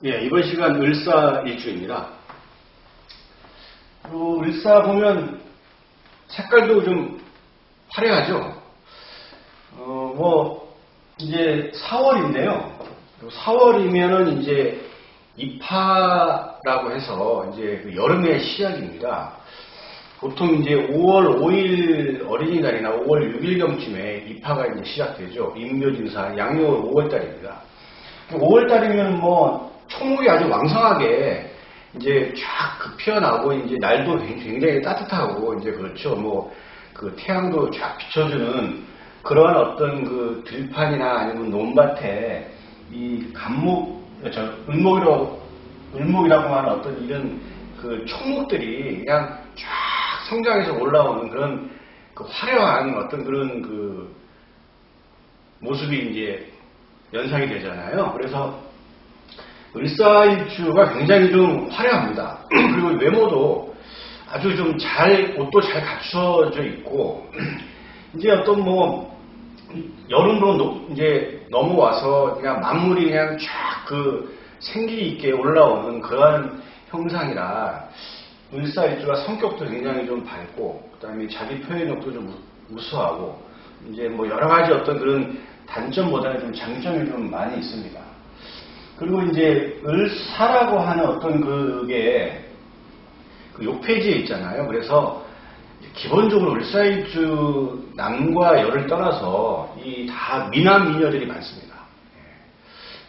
예, 이번 시간 을사일주입니다. 을사 보면 색깔도 좀 화려하죠. 이제 4월인데요. 4월이면은 이제 입하라고 해서 이제 그 여름의 시작입니다. 보통 이제 5월 5일 어린이날이나 5월 6일경쯤에 입하가 이제 시작되죠. 임묘진사 양력으로 5월달입니다. 5월달이면 뭐 초목이 아주 왕성하게 이제 쫙 피어나고 이제 날도 굉장히 따뜻하고 이제 그렇죠. 뭐 그 태양도 쫙 비춰주는 그러한 어떤 그 들판이나 아니면 논밭에 이 을목이라고 하는 어떤 이런 그 초목들이 그냥 쫙 성장해서 올라오는 그런 그 화려한 어떤 그런 그 모습이 이제 연상이 되잖아요. 그래서 을사일주가 굉장히 좀 화려합니다. 그리고 외모도 아주 좀 옷도 잘 갖춰져 있고, 이제 어떤 뭐, 여름으로 이제 넘어와서 그냥 만물이 그냥 쫙 그 생기 있게 올라오는 그러한 형상이라, 을사일주가 성격도 굉장히 좀 밝고, 그 다음에 자기 표현력도 좀 우수하고, 이제 뭐 여러 가지 어떤 그런 단점보다는 좀 장점이 좀 많이 있습니다. 그리고 이제 을사라고 하는 어떤 그게 그 욕폐지에 있잖아요. 그래서 기본적으로 을사일주 남과 여를 떠나서 이 다 미남 미녀들이 많습니다.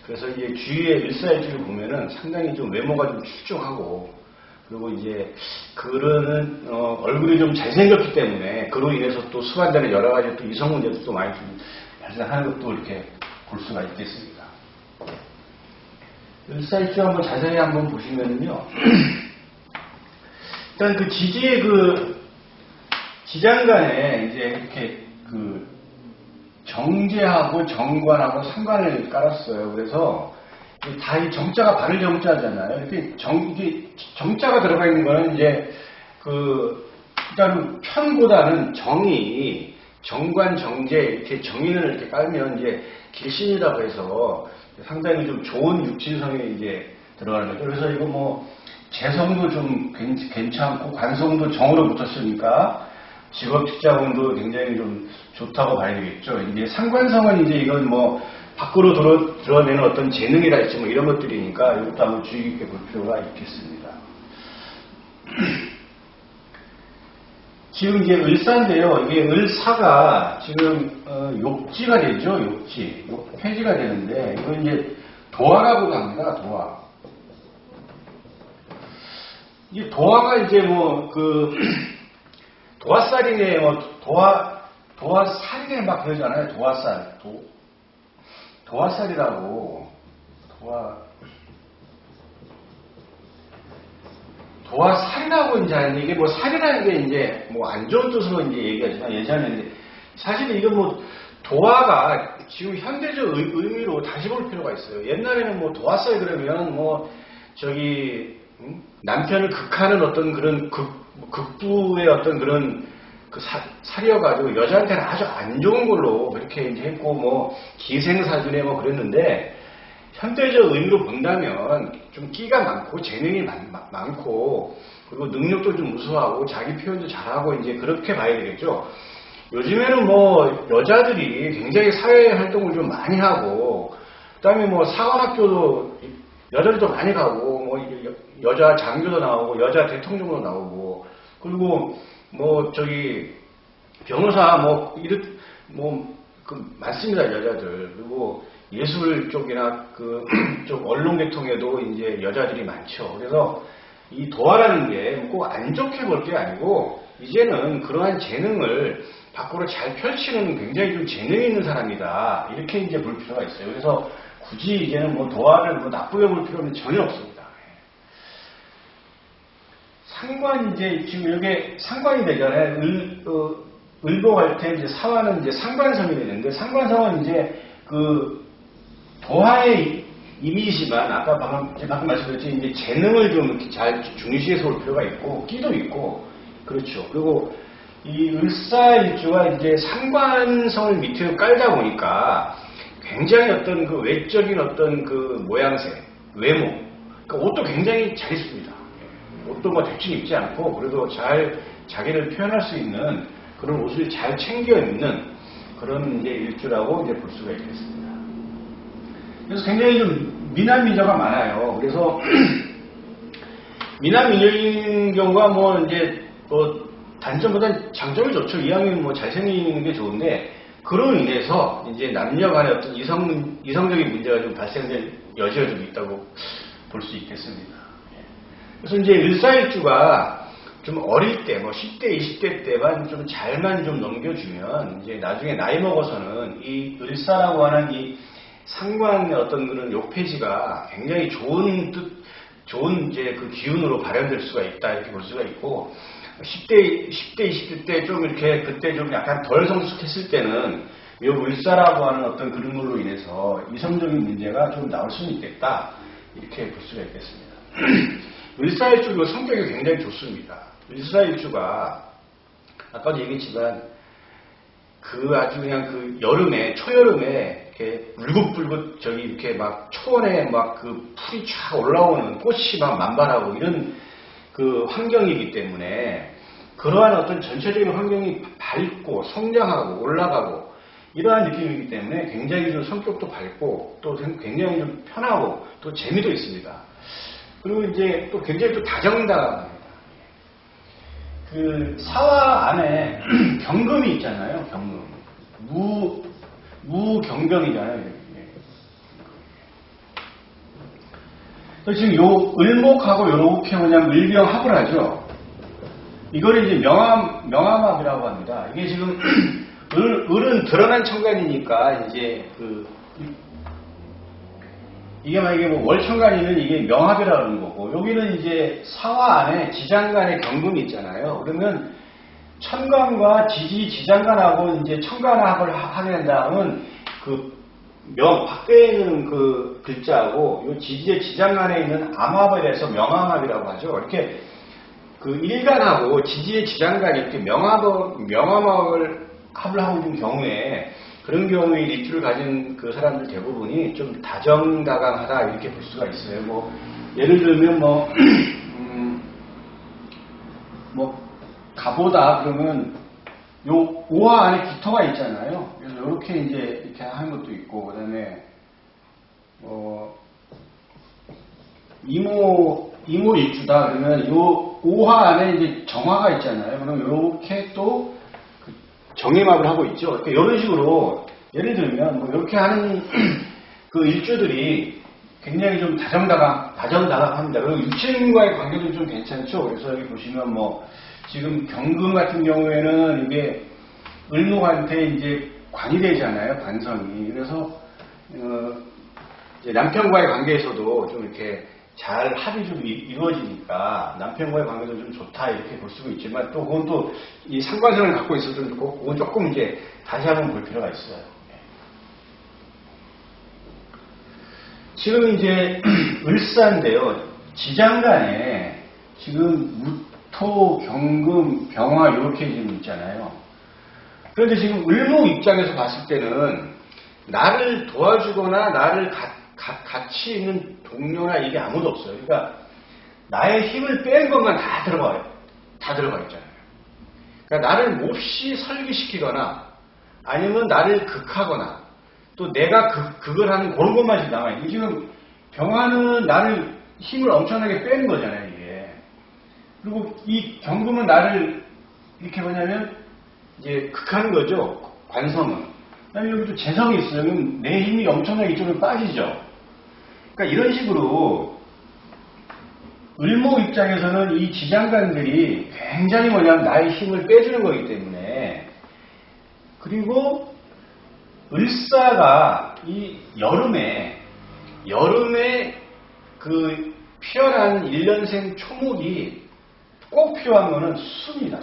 그래서 이제 주위에 을사일주를 보면은 상당히 좀 외모가 좀 출중하고, 그리고 이제 그러는 얼굴이 좀 잘생겼기 때문에 그로 인해서 또 수반되는 여러 가지 또 이성 문제도 또 많이 좀 발생하는 것도 이렇게 볼 수가 있겠습니다. 을사일주 한번 자세히 한번 보시면요. 일단 그 지지의 그 지장간에 이제 이렇게 그 정제하고 정관하고 상관을 깔았어요. 그래서 다 이 정자가 바를 정자잖아요. 이렇게 이게 정자가 들어가 있는 거는 이제 일단 편보다는 정관, 정제 이렇게 정인을 이렇게 깔면 이제 길신이라고 해서 상당히 좀 좋은 육친성에 이제 들어가는 거죠. 그래서 이거 뭐 재성도 좀 괜찮고 관성도 정으로 붙었으니까 직업 직장운도 굉장히 좀 좋다고 봐야 되겠죠. 이제 상관성은 이제 이건 뭐 밖으로 드러내는 어떤 재능이랄지 뭐 이런 것들이니까 이것도 한번 주의 깊게 볼 필요가 있겠습니다. 지금 이제 을사인데요. 이게 을사가 지금 욕지가 되죠. 욕폐지가 되는데 이건 이제 도화라고 합니다. 도화. 이 도화가 이제 뭐 도화살이네, 도화살이네 막 그러잖아요. 도화살이라고 도화살이라고 이제 하는데 이게 뭐 살이라는 게 이제 뭐 안 좋은 뜻으로 이제 얘기하지만 예전에 사실 이건 뭐 도화가 지금 현대적 의미로 다시 볼 필요가 있어요. 옛날에는 뭐 도화살 그러면 뭐 남편을 극하는 어떤 그런 극부의 어떤 그런 그 살이어가지고 여자한테는 아주 안 좋은 걸로 그렇게 이제 했고 뭐 기생사주네 뭐 그랬는데 현대적 의미로 본다면 좀 끼가 많고 재능이 많고 그리고 능력도 좀 우수하고 자기 표현도 잘하고 이제 그렇게 봐야 되겠죠. 요즘에는 뭐 여자들이 굉장히 사회 활동을 좀 많이 하고 그다음에 뭐 사관학교도 여자들도 많이 가고 뭐 여자 장교도 나오고 여자 대통령도 나오고 그리고 뭐 변호사 많습니다. 여자들. 그리고 예술 쪽이나 쪽 언론 계통에도 이제 여자들이 많죠. 그래서 이 도화라는 게 꼭 안 좋게 볼 게 아니고 이제는 그러한 재능을 밖으로 잘 펼치는 굉장히 좀 재능 있는 사람이다. 이렇게 이제 볼 필요가 있어요. 그래서 굳이 이제는 뭐 도화를 뭐 나쁘게 볼 필요는 전혀 없습니다. 상관 이제 지금 이게 상관이 되잖아요. 을복할 때 이제 사화는 이제 상관성이 되는데 상관성은 이제 도화의 이미지만 제가 방금 말씀드렸지 이제 재능을 좀 이렇게 잘 중시해서 볼 필요가 있고 끼도 있고 그렇죠. 그리고 이 을사일주가 이제 상관성을 밑으로 깔다 보니까 굉장히 어떤 그 외적인 어떤 그 모양새, 외모 그러니까 옷도 굉장히 잘 입습니다. 옷도 뭐 대충 입지 않고 그래도 잘 자기를 표현할 수 있는 그런 옷을 잘 챙겨 입는 그런 이제 일주라고 이제 볼 수가 있겠습니다. 그래서 굉장히 좀 미남 미녀가 많아요. 그래서 미남 미녀인 경우가 뭐 이제 뭐 단점보다는 장점이 좋죠. 이왕이면 뭐 잘생기는 게 좋은데 그로 인해서 이제 남녀 간의 어떤 이성적인 문제가 좀 발생될 여지가 좀 있다고 볼 수 있겠습니다. 그래서 이제 일사일주가 좀 어릴 때, 뭐 10대, 20대 때만 좀 잘만 좀 넘겨주면 이제 나중에 나이 먹어서는 이 을사라고 하는 이 상관의 어떤 그런 요폐지가 굉장히 좋은 이제 그 기운으로 발현될 수가 있다 이렇게 볼 수가 있고 10대, 20대 때 좀 이렇게 그때 좀 약간 덜 성숙했을 때는 이 을사라고 하는 어떤 그런 걸로 인해서 이성적인 문제가 좀 나올 수는 있겠다 이렇게 볼 수가 있겠습니다. 을사일주 성격이 굉장히 좋습니다. 을사일주가 아까도 얘기했지만 그 아주 그냥 그 여름에 초여름에 이렇게 울긋불긋 저기 이렇게 막 초원에 막 그 풀이 쫙 올라오는 꽃이 막 만발하고 이런 그 환경이기 때문에 그러한 어떤 전체적인 환경이 밝고 성장하고 올라가고 이러한 느낌이기 때문에 굉장히 좀 성격도 밝고 또 굉장히 좀 편하고 또 재미도 있습니다. 그리고 이제 또 굉장히 또 다정다감합니다. 그 사화 안에 경금이 있잖아요. 경금. 무경병이잖아요. 지금 요 을목하고 요렇게 그냥 을병합을 하죠. 이거를 이제 명암합이라고 합니다. 이게 지금 을은 드러난 천간이니까 이제 이게 만약에 뭐 월천간이면 이게 명합이라는 거고 여기는 이제 사화 안에 지장간에 경금이 있잖아요. 그러면 천간과 지장간하고 이제 천간합을 하게 된다면 밖에 있는 그 글자하고 요 지지의 지장간에 있는 암합에 대해서 명암합이라고 하죠. 이렇게 그 일간하고 지지의 지장간이 이렇게 명암합을 하고 있는 경우에 그런 경우에 일주를 가진 그 사람들 대부분이 좀 다정다감하다 이렇게 볼 수가 있어요. 뭐 예를 들면 뭐 가보다 그러면 요 오화 안에 기토가 있잖아요. 그래서 이렇게 이제 이렇게 하는 것도 있고 그다음에 이모 일주다 그러면 요 오화 안에 이제 정화가 있잖아요. 그럼 이렇게 또 정해합을 하고 있죠. 그러니까 이런 식으로 예를 들면 뭐 이렇게 하는 그 일주들이 굉장히 좀 다정다감합니다. 그리고 육친과의 관계도 좀 괜찮죠. 그래서 여기 보시면 뭐 지금 경금 같은 경우에는 이게 을목한테 이제 관이 되잖아요. 관성이. 그래서 이제 남편과의 관계에서도 좀 이렇게 잘 합이 좀 이루어지니까 남편과의 관계도 좀 좋다 이렇게 볼 수가 있지만 또 그건 또 이 상관성을 갖고 있어서 그건 조금 이제 다시 한번 볼 필요가 있어요. 지금 이제 을사인데요. 지장간에 지금 무토, 경금, 병화 이렇게 지금 있잖아요. 그런데 지금 을목 입장에서 봤을 때는 나를 도와주거나 나를 같이 있는 동료나 이게 아무도 없어요. 그러니까 나의 힘을 빼는 것만 다 들어가 있잖아요. 그러니까 나를 몹시 설계시키거나 아니면 나를 극하거나 또 내가 극을 하는 그런 것만 지금 남아있는. 지금 병화는 나를 힘을 엄청나게 빼는 거잖아요, 이게. 그리고 이 경금은 나를 이렇게 뭐냐면 이제 극하는 거죠. 관성은. 그다음에 여기도 재성이 있어요. 그럼 내 힘이 엄청나게 이쪽으로 빠지죠. 그러니까 이런 식으로 을목 입장에서는 이 지장간들이 굉장히 뭐냐면 나의 힘을 빼주는 거기 때문에 그리고 을사가 이 여름에 그 피어난 1년생 초목이 꼭 필요한 거는 수입니다.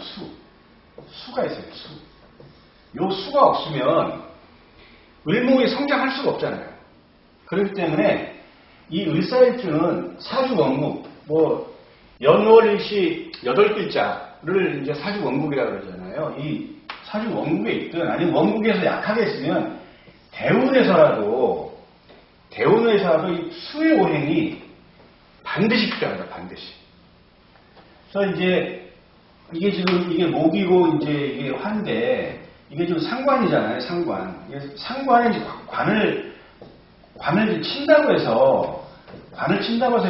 수가 있어요. 요 수가 없으면 을목이 성장할 수가 없잖아요. 그렇기 때문에 이 을사일주는 사주원국 뭐 연월일시 8글자를 이제 사주원국이라고 그러잖아요. 이 사주원국에 있든 아니면 원국에서 약하게 있으면 대운에서라도 이 수의 오행이 반드시 필요합니다. 반드시. 그래서 이제 이게 지금 이게 목이고 이제 이게 화인데 이게 지금 상관이잖아요. 상관. 상관에 이제 관을 이제 친다고 해서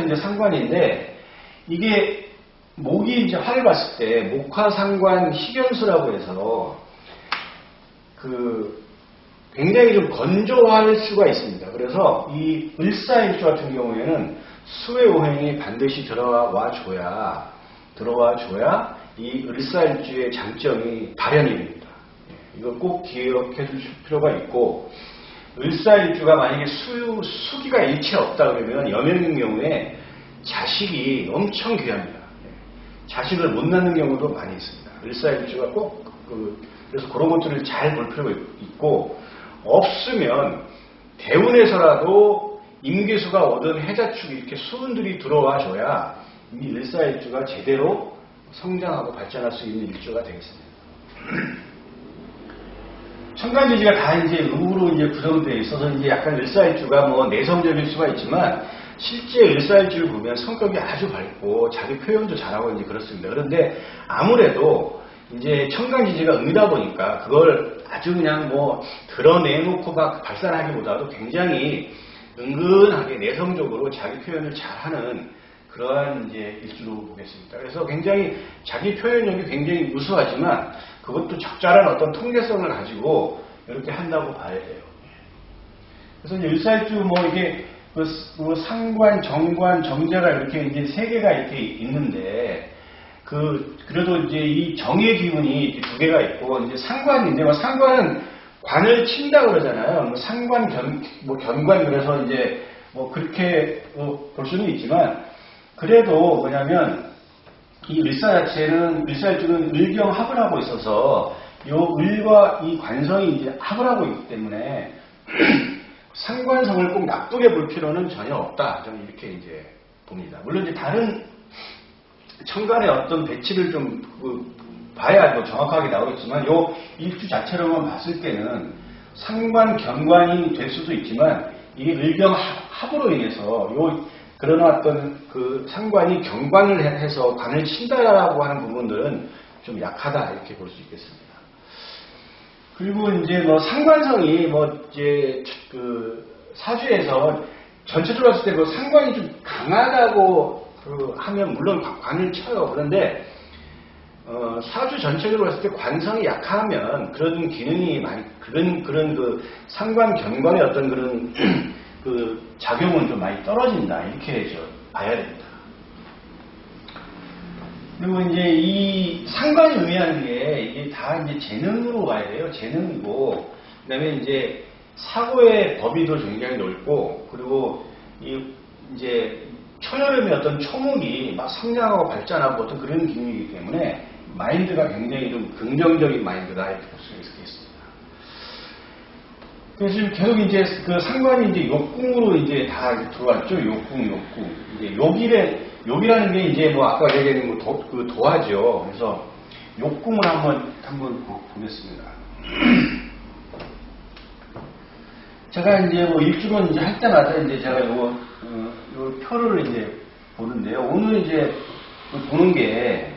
이제 상관인데 이게 목이 이제 화를 봤을 때 목화상관 식염수라고 해서 굉장히 좀 건조할 수가 있습니다. 그래서 이 을사일주 같은 경우에는 수의 오행이 반드시 들어와 줘야 이 을사일주의 장점이 발현이 됩니다. 이걸 꼭 기억해 주실 필요가 있고, 을사일주가 만약에 수기가 일체 없다 그러면 여명인 경우에 자식이 엄청 귀합니다. 자식을 못 낳는 경우도 많이 있습니다. 을사일주가 꼭 그래서 그런 것들을 잘 볼 필요가 있고, 없으면 대운에서라도 임계수가 오든 해자축이 이렇게 수운들이 들어와 줘야 이 을사일주가 제대로 성장하고 발전할 수 있는 일주가 되겠습니다. 천간지지가 다 이제 음으로 이제 구성되어 있어서 이제 약간 을사일주가 뭐 내성적일 수가 있지만, 실제 을사일주를 보면 성격이 아주 밝고 자기 표현도 잘하고 이제 그렇습니다. 그런데 아무래도 이제 천간지지가 음이다 보니까 그걸 아주 그냥 뭐 드러내놓고 막 발산하기보다도 굉장히 은근하게 내성적으로 자기 표현을 잘하는 그러한 이제 일주로 보겠습니다. 그래서 굉장히 자기 표현력이 굉장히 우수하지만 그것도 적절한 어떤 통제성을 가지고 이렇게 한다고 봐야 돼요. 그래서 이제 을사일주 뭐 이게 상관, 정관, 정제가 이렇게 이제 세 개가 이렇게 있는데, 그래도 이제 이 정의 기운이 두 개가 있고, 이제 상관인데, 상관은 관을 친다 그러잖아요. 뭐 상관, 견관, 그래서 이제 뭐 그렇게 볼 수는 있지만, 그래도 뭐냐면, 이 을사일주는 을경합을 하고 있어서, 요 을과 이 관성이 이제 합을 하고 있기 때문에, 상관성을 꼭 나쁘게 볼 필요는 전혀 없다. 저는 이렇게 이제 봅니다. 물론 이제 다른 천간의 어떤 배치를 좀 봐야 뭐 정확하게 나오겠지만, 요 일주 자체로만 봤을 때는 상관, 견관이 될 수도 있지만, 이게 을경합으로 인해서 그러나 어떤 상관이 경관을 해서 관을 친다라고 하는 부분들은 좀 약하다 이렇게 볼 수 있겠습니다. 그리고 이제 뭐 상관성이 이제 사주에서 전체적으로 봤을 때 상관이 좀 강하다고 하면 물론 관을 쳐요. 그런데 사주 전체적으로 봤을 때 관성이 약하면 그런 기능이 많이 그런 상관 견관의 어떤 그런 작용은 좀 많이 떨어진다 이렇게 봐야 됩니다. 그리고 이제 이 상관이 의미하는 게 이게 다 이제 재능으로 가야 돼요. 재능이고, 그다음에 이제 사고의 범위도 굉장히 넓고, 그리고 이제 초여름의 어떤 초목이 막 성장하고 발전하고 어떤 그런 기능이기 때문에 마인드가 굉장히 좀 긍정적인 마인드다 이렇게 볼 수 있겠습니다. 그래서 지금 계속 이제 상관이 이제 욕궁으로 이제 다 들어왔죠. 욕궁. 이제 욕이라는 게 이제 뭐 아까 얘기한 도화죠. 그래서 욕궁을 한번 보겠습니다. 제가 이제 뭐 일주론 이제 할 때마다 이제 제가 요 표를 이제 보는데요. 오늘 이제 보는 게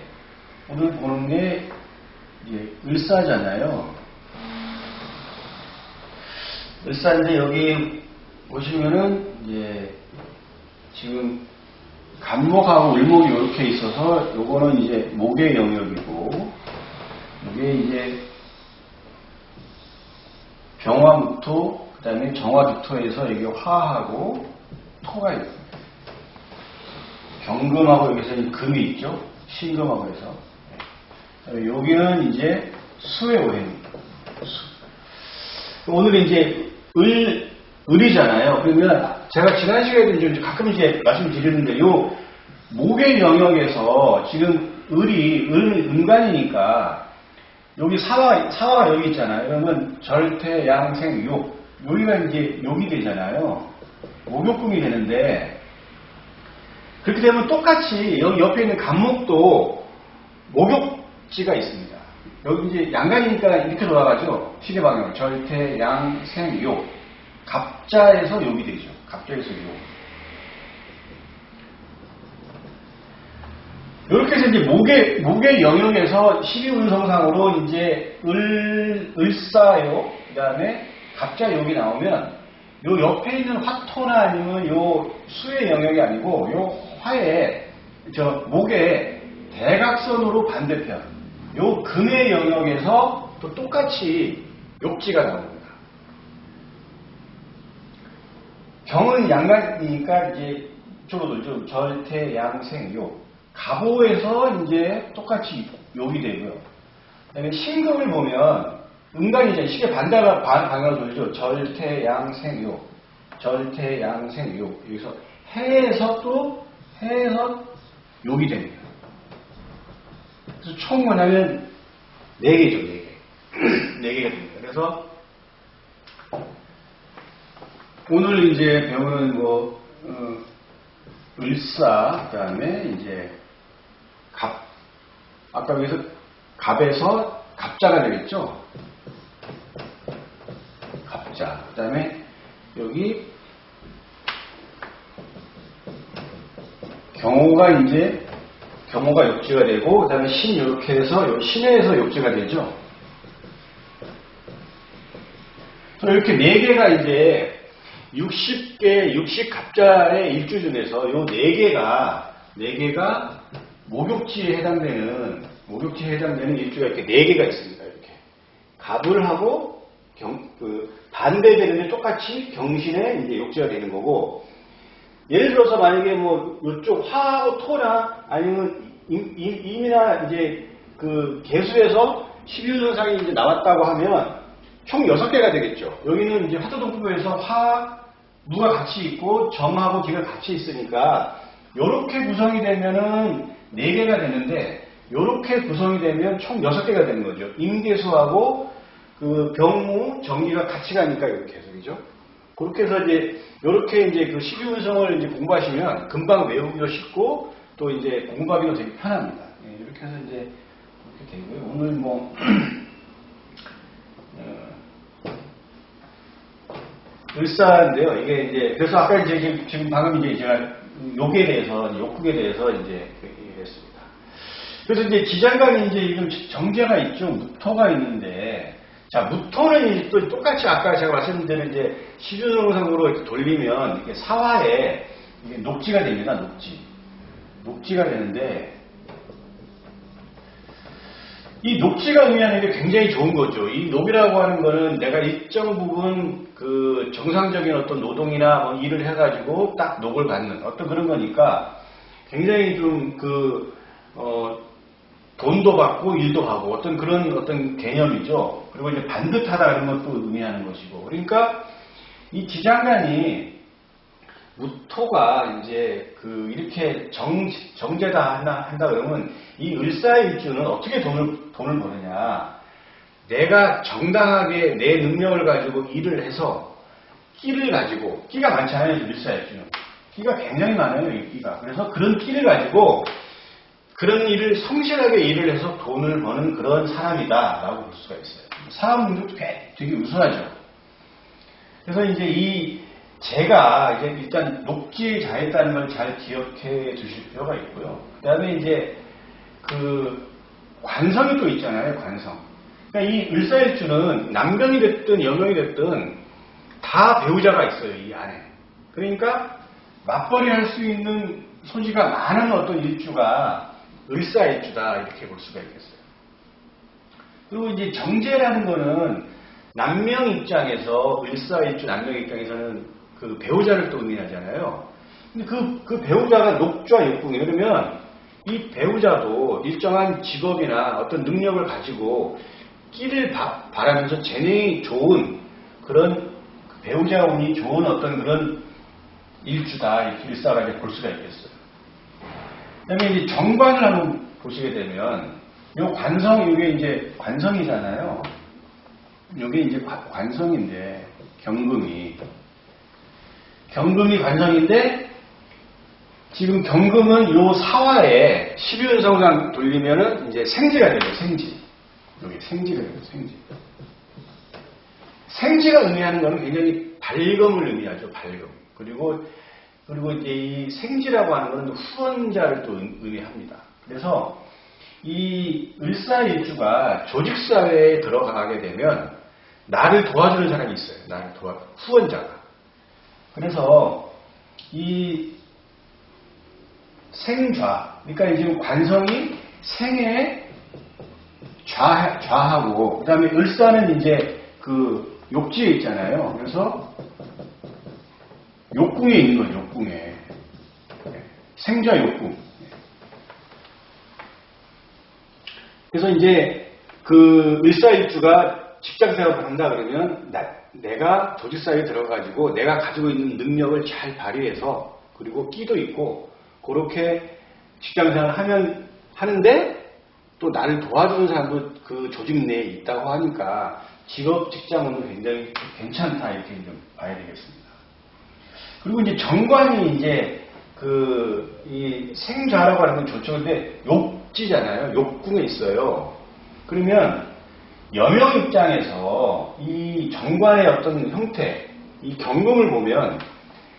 이제 을사잖아요. 을사인데 여기 보시면은 이제 지금 간목하고 을목이 이렇게 있어서 요거는 이제 목의 영역이고, 이게 이제 병화무토, 그 다음에 정화기토에서 이게 화하고 토가 있습니다. 경금하고 여기서 금이 있죠. 신금하고 해서. 여기는 이제 수의 오행입니다. 오늘 이제 을이잖아요. 그러면 제가 지난 시간에도 이제 가끔 이제 말씀드리는데, 요 목의 영역에서 지금 은간이니까 여기 사화가 여기 있잖아요. 그러면 절태, 양생, 욕. 여기가 이제 욕이 되잖아요. 목욕궁이 되는데, 그렇게 되면 똑같이 여기 옆에 있는 간목도 목욕지가 있습니다. 여기 이제 양간이니까 이렇게 돌아가죠. 시계 방향. 절태, 양, 생, 욕. 갑자에서 욕이 되죠. 갑자에서 욕. 그래서 이제 목의 영역에서 12운성상으로 이제 을사요, 그 다음에 갑자욕이 나오면 요 옆에 있는 화토나 아니면 요 수의 영역이 아니고 요 화에, 목의 대각선으로 반대편, 요 금의 영역에서 또 똑같이 욕지가 나옵니다. 경은 양간이니까 이제 줄어들죠. 절태양생욕. 갑오에서 이제 똑같이 욕이 되고요. 그다음에 신금을 보면 음간이죠. 시계 방향으로 돌죠. 절태양생욕. 절태양생욕. 여기서 해에서 욕이 됩니다. 그래서 총 뭐냐면 4개죠. 4개. 4개가 됩니다. 그래서 오늘 이제 배우는 을사, 그 다음에 이제 아까 여기서 갑에서 갑자가 되겠죠? 갑자. 그 다음에 여기 경호가 욕지가 되고, 그 다음에 신 이렇게 해서, 신에서 욕지가 되죠? 이렇게 4개가 이제 60개, 60갑자의 일주 중에서 요 4개가 목욕지에 해당되는 일주가 이렇게 4개가 있습니다. 이렇게. 갑을 하고, 반대되는데 똑같이 경신에 이제 욕지가 되는 거고, 예를 들어서 만약에 요쪽 화하고 토나 아니면 임이나 이제 개수에서 12운성상이 이제 나왔다고 하면 총 6개가 되겠죠. 여기는 이제 화토동법에서 무가 같이 있고 점하고 기가 같이 있으니까 요렇게 구성이 되면은 4개가 되는데, 요렇게 구성이 되면 총 6개가 되는 거죠. 임계수하고 병무, 정기가 같이 가니까 이렇게 해서, 그죠? 그렇게 해서 이제 요렇게 이제 12운성을 이제 공부하시면 금방 외우기도 쉽고 또 이제 공부하기도 되게 편합니다. 예, 이렇게 해서 이제 이렇게 되고요. 오늘 을사인데요. 이게 이제, 그래서 아까 이제 지금 방금 이제 제가 욕에 대해서, 욕국에 대해서 이제 얘기했습니다. 그래서 이제 지장간이 이제 이런 정제가 있죠. 무토가 있는데, 자, 무토는 또 똑같이 아까 제가 말씀드린 대로 이제 시주정상으로 돌리면 이게 사화에 이게 녹지가 됩니다. 녹지가 되는데, 이 녹지가 의미하는 게 굉장히 좋은 거죠. 이 녹이라고 하는 거는 내가 일정 부분 정상적인 어떤 노동이나 일을 해가지고 딱 녹을 받는 어떤 그런 거니까 굉장히 좀 돈도 받고 일도 하고 어떤 개념이죠. 그리고 이제 반듯하다는 것도 의미하는 것이고. 그러니까 이 지장간이 무토가 이제 이렇게 정제다 한다 그러면 이 을사일주는 어떻게 돈을 버느냐. 내가 정당하게 내 능력을 가지고 일을 해서 끼가 많잖아요. 을사일주는. 끼가 굉장히 많아요. 이 끼가. 그래서 그런 끼를 가지고 그런 일을 성실하게 일을 해서 돈을 버는 그런 사람이다라고 볼 수가 있어요. 사람들도 되게 우수하죠. 그래서 이제 제가 이제 일단 녹지자했다는 걸 잘 기억해 두실 필요가 있고요. 그 다음에 이제 관성이 또 있잖아요. 관성. 그러니까 이 을사일주는 남경이 됐든 여경이 됐든 다 배우자가 있어요. 이 안에. 그러니까 맞벌이 할 수 있는 소지가 많은 어떤 일주가 을사일주다 이렇게 볼 수가 있겠어요. 그리고 이제 정제라는 거는 남명 입장에서 을사일주 남명 입장에서는 배우자를 또 의미하잖아요. 근데 그 배우자가 녹좌 육궁이 그러면 이 배우자도 일정한 직업이나 어떤 능력을 가지고 끼를 바라면서 재능이 좋은 그런 배우자 운이 좋은 어떤 그런 일주다 이렇게 일사하게 볼 수가 있겠어요. 그다음에 이제 정관을 한번 보시게 되면 요 관성 이게 이제 관성이잖아요. 이게 이제 관성인데 경금이 관성인데 지금 경금은 요 사화에 12운성상 돌리면은 이제 생지가 되죠. 여기 생지가 되죠. 생지가 의미하는 거는 굉장히 밝음을 의미하죠. 밝음. 그리고 이제 이 생지라고 하는 거는 후원자를 또 의미합니다. 그래서 이 을사일주가 조직사회에 들어가게 되면 나를 도와주는 사람이 있어요. 나를 후원자가. 그래서 이 생좌, 그러니까 지금 관성이 생에 좌하고, 그 다음에 을사는 이제 그 욕지에 있잖아요. 그래서 욕궁에 있는 거죠, 욕궁에. 생좌 욕궁. 그래서 이제 그 을사일주가 직장생활을 한다 그러면 내가 조직사회에 들어가지고 내가 가지고 있는 능력을 잘 발휘해서, 그리고 끼도 있고 그렇게 직장생활을 하는데 또 나를 도와주는 사람도 그 조직 내에 있다고 하니까 직업 직장은 굉장히 괜찮다, 이렇게 좀 봐야 되겠습니다. 그리고 이제 정관이 이제 이 생좌라고 하는 건 좋죠. 근데 욕지잖아요. 욕궁에 있어요. 그러면 여명 입장에서 이 정관의 어떤 형태, 이 경금을 보면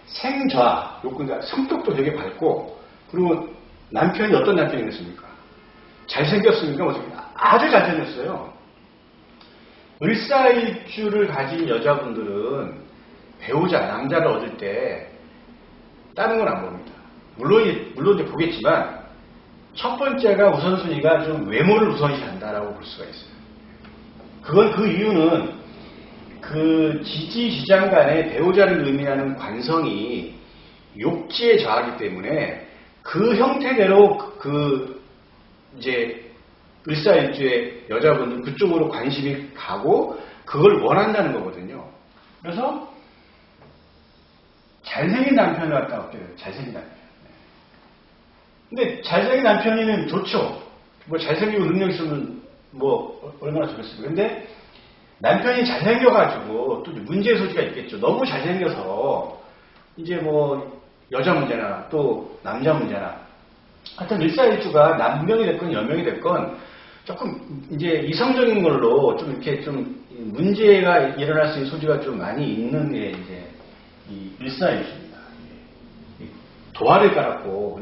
생좌, 욕궁, 성격도 되게 밝고, 그리고 남편이 어떤 남편이겠습니까? 잘생겼습니까? 아주 잘생겼어요. 을사일주를 가진 여자분들은 배우자, 남자를 얻을 때 다른 건 안 봅니다. 물론 이제 보겠지만, 첫 번째가 우선순위가 좀 외모를 우선시한다라고 볼 수가 있어요. 그 이유는 그 지지지장 간의 배우자를 의미하는 관성이 욕지에 좌하기 때문에 그 형태대로 이제 을사일주의 여자분은 그쪽으로 관심이 가고 그걸 원한다는 거거든요. 그래서 잘생긴 남편을 갖다 얻게 돼요. 잘생긴 남편. 근데 잘생긴 남편이면 좋죠. 뭐 잘생기고 능력 있으면 뭐 얼마나 좋겠습니까. 근데 남편이 잘생겨가지고 또 문제의 소지가 있겠죠. 너무 잘생겨서 이제 뭐 여자 문제나 또 남자 문제나, 하여튼 을사일주가 남명이 됐건 여명이 됐건 조금 이제 이성적인 걸로 좀 이렇게 좀 문제가 일어날 수 있는 소지가 좀 많이 있는 게 이제 이 을사일주입니다. 도화를 깔았고,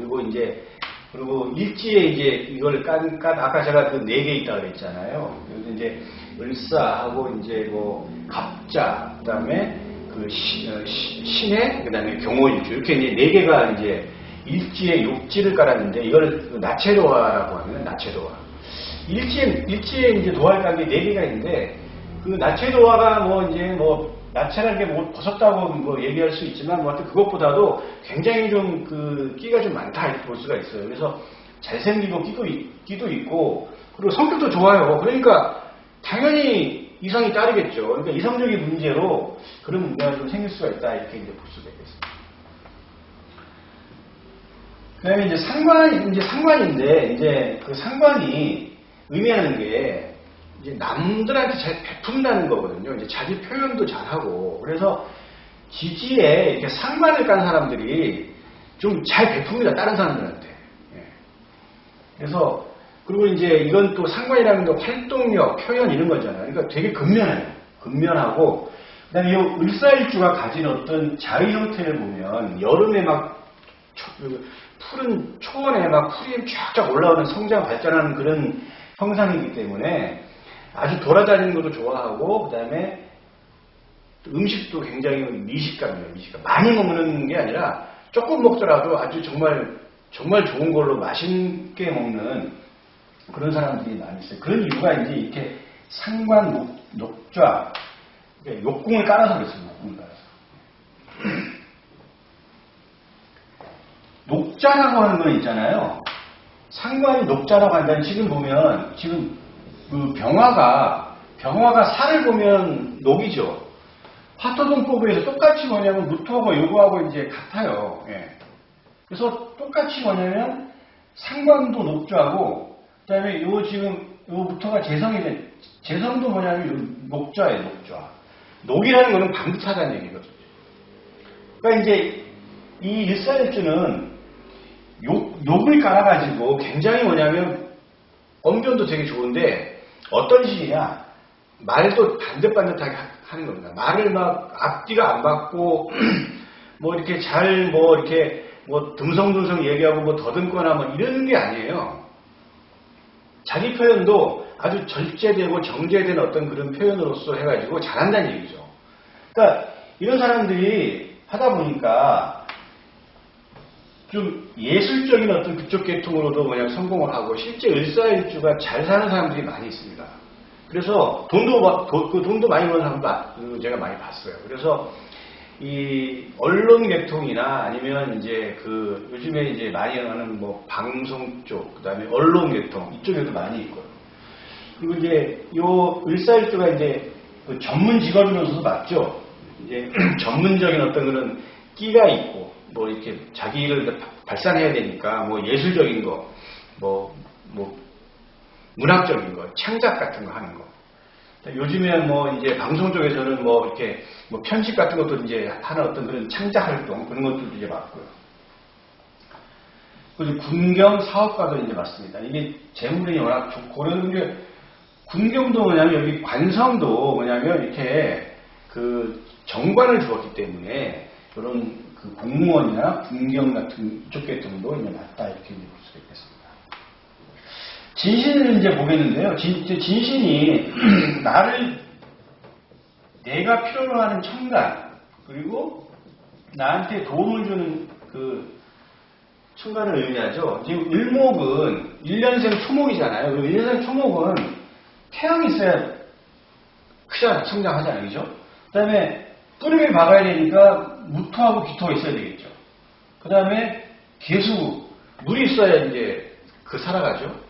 그리고 일지에 이제 이걸 아까 제가 그 4개 있다고 그랬잖아요. 그래서 이제 을사하고 이제 뭐 갑자, 그 다음에 그 신해, 그 다음에 경호일주, 이렇게 이제 4개가 이제 일지에 욕지를 깔았는데, 이걸 나체도화라고 하면 나체도화. 일지에 이제 도화를 깐 게 4개가 있는데, 그 나체도화가 나체라는 게 뭐 벗었다고 뭐 얘기할 수 있지만, 뭐 하여튼 그것보다도 굉장히 좀 끼가 좀 많다, 이렇게 볼 수가 있어요. 그래서 잘생기고 끼도 있고, 그리고 성격도 좋아요. 그러니까 당연히 이성이 따르겠죠. 그러니까 이성적인 문제로 그런 문제가 좀 생길 수가 있다, 이렇게 이제 볼 수가 있겠습니다. 그 다음에 이제 상관인데, 이제 그 상관이 의미하는 게 이제 남들한테 잘 베푼다는 거거든요. 이제 자기 표현도 잘하고, 그래서 지지에 이렇게 상관을 깐 사람들이 좀 잘 베풉니다, 다른 사람들한테. 예. 그래서 그리고 이제 이건 또 상관이라는 게 활동력, 표현 이런 거잖아요. 그러니까 되게 근면해요. 근면하고, 그다음에 이 을사일주가 가진 어떤 자의 형태를 보면 여름에 막 푸른 초원에 막 풀이 쫙쫙 올라오는 성장 발전하는 그런 형상이기 때문에 아주 돌아다니는 것도 좋아하고, 그 다음에 음식도 굉장히 미식감이에요. 미식감. 많이 먹는 게 아니라 조금 먹더라도 아주 정말 좋은 걸로 맛있게 먹는 그런 사람들이 많이 있어요. 그런 이유가 이제 이렇게 상관, 녹좌, 욕궁을 깔아서 그렇습니다. 욕궁을 깔아서. 녹좌라고 하는 건 있잖아요. 상관이 녹좌라고 한다면, 지금 보면 그 병화가 살을 보면 녹이죠. 화토동법에서 똑같이 뭐냐면 무토하고 요거하고 이제 같아요. 예. 그래서 똑같이 뭐냐면 상관도 녹좌고, 그다음에 요 무토가 재성도 뭐냐면 녹좌예요, 녹좌. 녹이라는 거는 반듯하다는 얘기거든요. 그러니까 이제 이 일사일주는 욕을 깔아가지고 굉장히 뭐냐면 언변도 되게 좋은데, 어떤 식이냐, 말도 반듯반듯하게 하는 겁니다. 말을 막 앞뒤가 안 받고 뭐 이렇게 듬성듬성 얘기하고 뭐 더듬거나 뭐 이런 게 아니에요. 자기 표현도 아주 절제되고 정제된 어떤 그런 표현으로서 해가지고 잘한다는 얘기죠. 그러니까 이런 사람들이 하다 보니까 좀 예술적인 어떤 그쪽 계통으로도 그냥 성공을 하고 실제 일사일주가 잘 사는 사람들이 많이 있습니다. 그래서 돈도 많이 버는 사람도 제가 많이 봤어요. 그래서 이 언론 계통이나 아니면 이제 그 요즘에 이제 많이 하는 뭐 방송 쪽, 그다음에 언론 계통 이쪽에도 많이 있고요. 그리고 이제 요 일사일주가 이제 그 전문 직업으로서도 맞죠. 이제 전문적인 어떤 그런 끼가 있고 뭐 이렇게 자기 일을 발산해야 되니까 뭐 예술적인 거, 뭐 문학적인 거, 창작 같은 거 하는 거. 요즘에 뭐 이제 방송 쪽에서는 뭐 이렇게 뭐 편집 같은 것도 이제 하는 어떤 그런 창작 활동 그런 것도 이제 맞고요. 그리고 군경 사업가도 이제 맞습니다. 이게 재물이 워낙 좋고 그러는 게 군경도 뭐냐면 여기 관성도 뭐냐면 이렇게 그 정관을 주었기 때문에 이런 그 공무원이나 군경 같은 이쪽 계통도 이제 맞다 이렇게 볼 수가 있겠습니다. 진신을 이제 보겠는데요. 진신이 내가 필요로 하는 천간, 그리고 나한테 도움을 주는 그 천간을 의미하죠. 지금 을목은 1년생 초목이잖아요. 그리고 1년생 초목은 태양이 있어야 크잖아요. 성장하잖아요. 그죠? 그 다음에 뿌리를 박아야 되니까 무토하고 기토가 있어야 되겠죠. 그 다음에 개수, 물이 있어야 이제 그 살아가죠.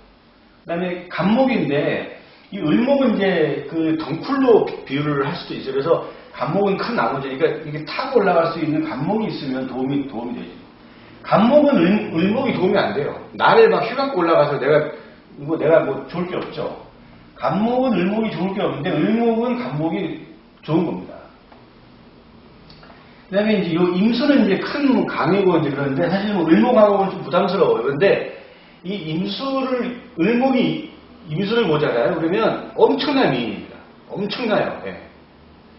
그 다음에 간목인데, 이 을목은 이제 그 덩쿨로 비유를 할 수도 있어요. 그래서 간목은 큰 나머지니까 이게 타고 올라갈 수 있는 간목이 있으면 도움이 되죠. 간목은 을목이 도움이 안 돼요. 나를 막 휘갖고 올라가서 내가 뭐 좋을 게 없죠. 간목은 을목이 좋을 게 없는데, 을목은 간목이 좋은 겁니다. 그 다음에 이제 요 임수는 이제 큰 강이고 이제 그런데, 사실 뭐 을목하고는 좀 부담스러워요. 그런데, 이 을목이 임수를 보잖아요. 그러면 엄청난 미인입니다. 엄청나요. 네.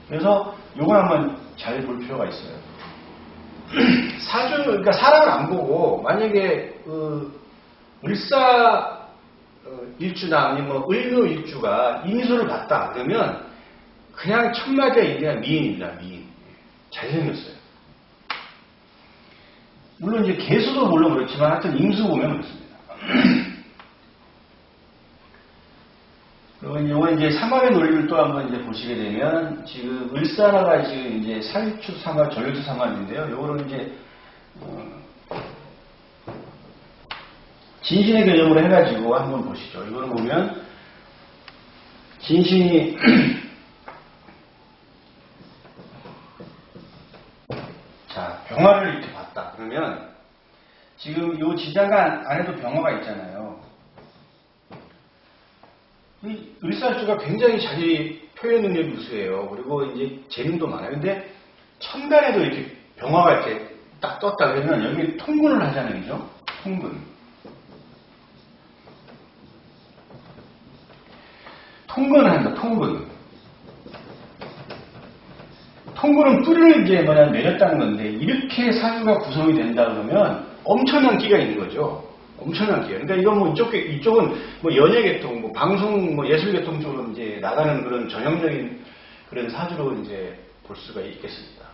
그래서 요걸 한번 잘 볼 필요가 있어요. 그러니까 사람을 안 보고 만약에 을사 일주나 아니면 뭐 을묘 일주가 임수를 봤다 그러면 그냥 천마디가 그냥 미인입니다. 미인. 잘생겼어요. 물론 이제 개수도 물론 그렇지만 하여튼 임수 보면 그렇습니다. 그리고 이건 이제 삼합의 논리를 또 한번 이제 보시게 되면 지금 을사라가 지금 이제 살추 삼합, 전류추 삼합인데요. 요거를 이제 진신의 개념으로 해가지고 한번 보시죠. 이거를 보면 진신이 자 병화를 이렇게 봤다. 그러면 지금 요 지장간 안에도 병화가 있잖아요. 이 을사주가 굉장히 자기 표현 능력이 우수해요. 그리고 이제 재능도 많아요. 근데 천간에도 이렇게 병화가 이렇게 딱 떴다 그러면 여기 통근을 하잖아요. 그죠? 통근. 통근을 한다. 통근. 통근은 뿌리를 이제 내렸다는 건데 이렇게 사주가 구성이 된다 그러면 엄청난 끼가 있는 거죠. 엄청난 기회. 그러니까 이건 뭐 이쪽은 뭐 연예계통, 뭐 방송, 뭐 예술계통 쪽으로 이제 나가는 그런 전형적인 그런 사주로 이제 볼 수가 있겠습니다.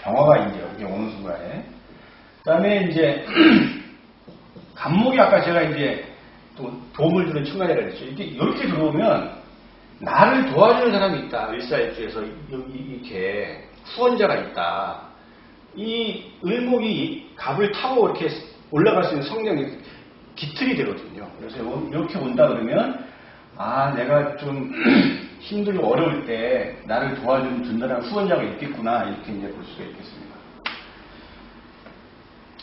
병화가 이제 여기 오는 순간에. 그 다음에 이제 간목이 아까 제가 이제 또 도움을 주는 층간이라 그랬죠. 이렇게 들어오면 나를 도와주는 사람이 있다. 일사일주에서 이렇게 후원자가 있다. 이 을목이 갑을 타고 이렇게 올라갈 수 있는 성령이 기틀이 되거든요. 그래서 이렇게 온다 그러면 내가 좀 힘들고 어려울 때 나를 도와주는 든든한 후원자가 있겠구나 이렇게 이제 볼 수가 있겠습니다.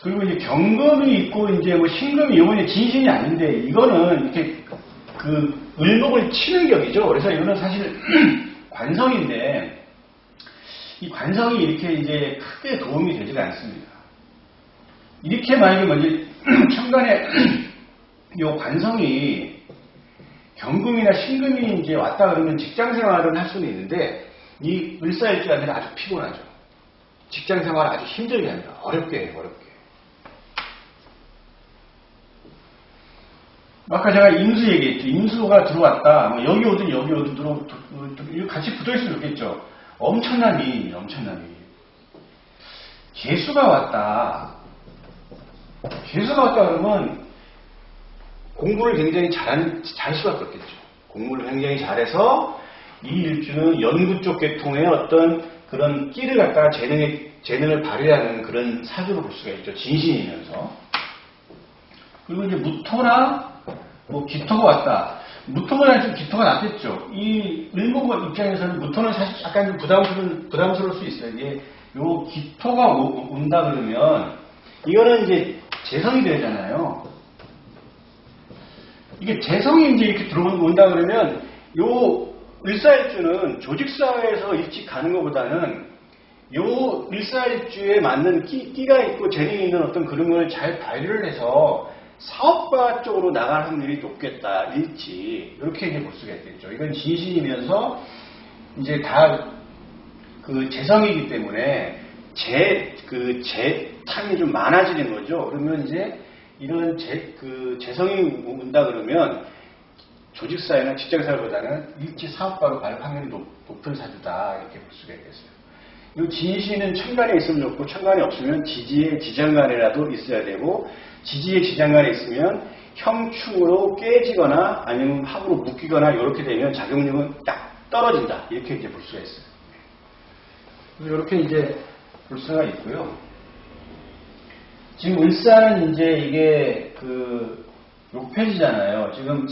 그리고 이제 경금이 있고 이제 뭐 신금이 이번에 진신이 아닌데 이거는 이렇게 그 을목을 치는 격이죠. 그래서 이거는 사실 관성인데 이 관성이 이렇게 이제 크게 도움이 되지가 않습니다. 이렇게 만약에 먼저 천간에 요 관성이 경금이나 신금이 이제 왔다 그러면 직장 생활은 할 수는 있는데 이 을사일주한테는 아주 피곤하죠. 직장 생활을 아주 힘들게 합니다. 어렵게 해요. 어렵게. 아까 제가 임수 얘기했죠. 임수가 들어왔다. 뭐 여기 오든 여기 오든 같이 붙어있으면 좋겠죠. 엄청난 미인이에요. 엄청난 미인. 개수가 왔다. 개수가 왔다 그러면 공부를 굉장히 잘 수밖에 없겠죠. 공부를 굉장히 잘해서 이 일주는 연구 쪽 계통의 어떤 그런 끼를 갖다가 재능을 발휘하는 그런 사주로 볼 수가 있죠. 진신이면서. 그리고 이제 무토나 뭐 기토가 왔다. 무토보다는 좀 기토가 낫겠죠. 이 을목 입장에서는 무토는 사실 약간 좀 부담스러울 수 있어요. 이게 요 기토가 온다 그러면 이거는 이제 재성이 되잖아요. 이게 재성이 이제 이렇게 들어온다 그러면 요 을사일주는 조직사회에서 일찍 가는 것보다는 요 일사일주에 맞는 끼가 있고 재능이 있는 어떤 그런 걸 잘 발휘를 해서 사업가 쪽으로 나갈 확률이 높겠다. 일찍 이렇게 이제 볼 수가 있겠죠. 이건 진신이면서 이제 다 그 재성이기 때문에 재탕이 좀 많아지는 거죠. 그러면 이제 이런 재성이 온다 그러면 조직사회나 직장사회보다는 일찍 사업가로 갈 확률이 높은 사주다. 이렇게 볼 수가 있겠어요. 이 진신은 천간에 있으면 좋고 천간에 없으면 지지에 지장간에라도 있어야 되고 지지에 지장간에 있으면 형충으로 깨지거나 아니면 합으로 묶이거나 이렇게 되면 작용력은 딱 떨어진다. 이렇게 이제 볼 수가 있어요. 이렇게 이제 볼 수가 있고요. 지금 을사는 이제 이게 그 욕패지잖아요. 지금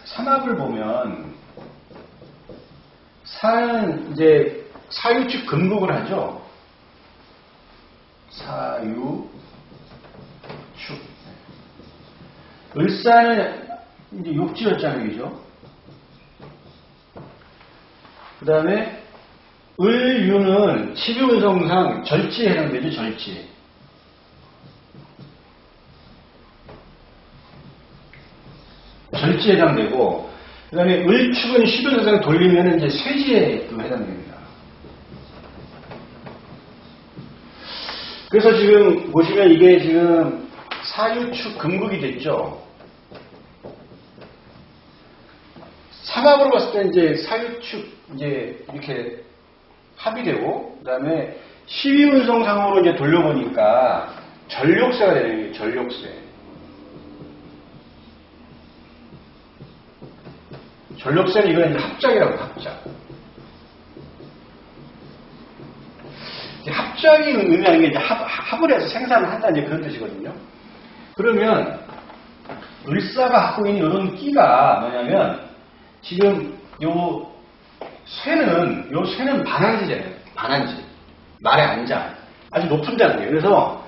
삼합을 보면 사는 이제 사유축 금국을 하죠. 사유축. 을사는 이제 욕지였잖아요. 그 다음에 을유는 12운성상 절지에 해당되죠. 절지. 절지에 해당되고 그 다음에 을축은 12운성상 돌리면 이제 쇠지에 해당됩니다. 그래서 지금 보시면 이게 지금 사유축 금국이 됐죠. 삼합으로 봤을 때 이제 사유축 이제 이렇게 합이 되고 그 다음에 12운성상으로 이제 돌려보니까 전력세가 되는 거예요. 전력세. 전력세는 이건 합작이라고 합작. 합작이 의미하는 게 이제 합을 해서 생산을 한다 이제 그런 뜻이거든요. 그러면 을사가 갖고 있는 이런 끼가 뭐냐면 지금 요 쇠는 반한지잖아요. 반한지. 말의 안장. 아주 높은 단계예요. 그래서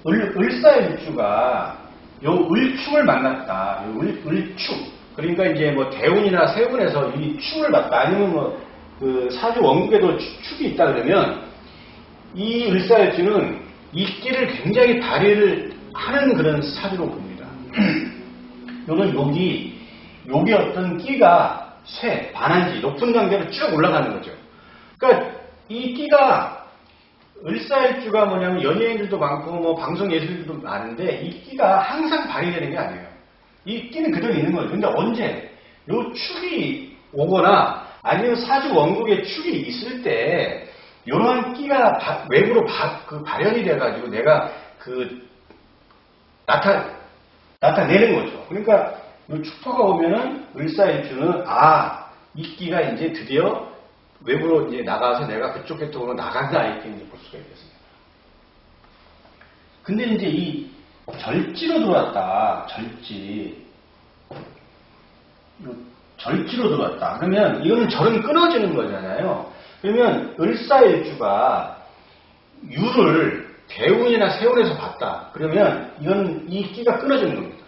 을사일주가 요 을축을 만났다. 요 을축. 그러니까 이제 뭐 대운이나 세운에서 이 축을 봤다. 아니면 뭐 그 사주 원국에도 축이 있다 그러면 이 을사일주는 이 끼를 굉장히 발휘를 하는 그런 사주로 봅니다. 요는 여기 어떤 끼가 쇠, 반한지, 높은 단계로 쭉 올라가는 거죠. 그러니까 이 끼가 을사일주가 뭐냐면 연예인들도 많고 뭐 방송 예술들도 많은데 이 끼가 항상 발휘되는 게 아니에요. 이 끼는 그대로 있는 거예요. 근데 언제 요 축이 오거나 아니면 사주 원국에 축이 있을 때 이러한 끼가 외부로 발현이 돼가지고 내가 나타내는 거죠. 그러니까 이 축토가 오면은 을사일주는 이 끼가 이제 드디어 외부로 이제 나가서 내가 그쪽 계통으로 나간다 이렇게 이제 볼 수가 있겠습니다. 근데 이제 이 절지로 들어왔다. 절지로 들어왔다. 그러면 이거는 절은 끊어지는 거잖아요. 그러면 을사일주가 유를 대운이나 세운에서 봤다. 그러면 이건 이 끼가 끊어지는 겁니다.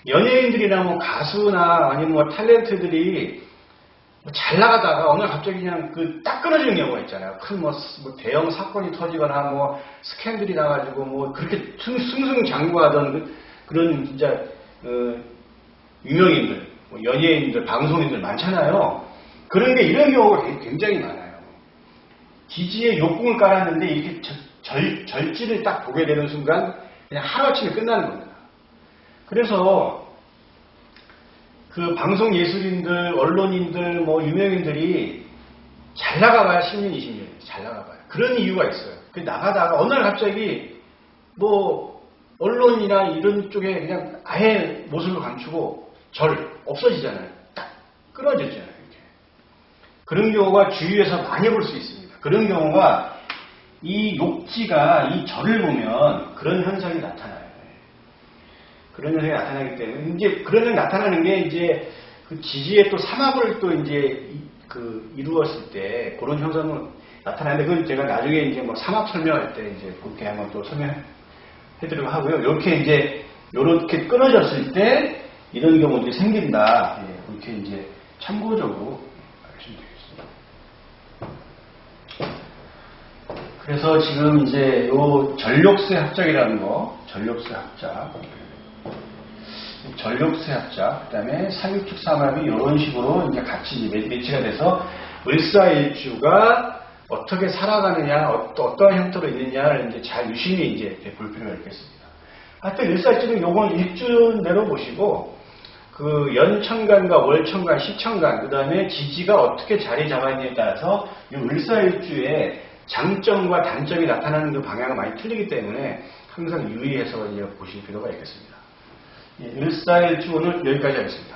연예인들이나 뭐 가수나 아니면 뭐 탤런트들이 잘 나가다가 어느 날 갑자기 그냥 딱 끊어지는 경우가 있잖아요. 큰 뭐 대형 사건이 터지거나 뭐 스캔들이 나가지고 뭐 그렇게 승승장구하던 그런 진짜 유명인들, 뭐 연예인들, 방송인들 많잖아요. 그런 게 이런 경우가 굉장히 많아요. 지지에 욕궁을 깔았는데 이렇게 절지를 딱 보게 되는 순간 그냥 하루아침에 끝나는 겁니다. 그래서 그 방송 예술인들, 언론인들, 뭐 유명인들이 잘 나가봐야 10년, 20년 잘 나가봐요. 그런 이유가 있어요. 그 나가다가 어느 날 갑자기 뭐 언론이나 이런 쪽에 그냥 아예 모습을 감추고 없어지잖아요. 딱 끊어졌잖아요. 이렇게. 그런 경우가 주위에서 많이 볼 수 있습니다. 그런 경우가 이 욕지가 이 절을 보면 그런 현상이 나타나요. 그런 현상이 나타나기 때문에 이제 그런 현상이 나타나는 게 이제 그 지지의 또 삼합을 또 이제 이루었을 때 그런 현상은 나타나는데 그건 제가 나중에 이제 뭐 삼합 설명할 때 이제 그렇게 한번 또 설명해드리려고 하고요. 이렇게 이제 이렇게 끊어졌을 때 이런 경우들이 생긴다. 예, 그렇게 이제 참고적으로 알시면 되겠습니다. 그래서 지금 이제 요 전력세 합작이라는 거, 전력세 합작, 그 다음에 상위축 삼합이 이런 식으로 이제 같이 매치가 돼서 을사일주가 어떻게 살아가느냐, 어떠한 형태로 있느냐를 이제 잘 유심히 이제 볼 필요가 있겠습니다. 하여튼 을사일주는 요건 일주 내로 보시고, 그 연천간과 월천간, 시천간, 그 다음에 지지가 어떻게 자리 잡았느냐에 따라서 이 을사일주의 장점과 단점이 나타나는 그 방향은 많이 틀리기 때문에 항상 유의해서 이제 보실 필요가 있겠습니다. 예, 을사일주 오늘 여기까지 하겠습니다.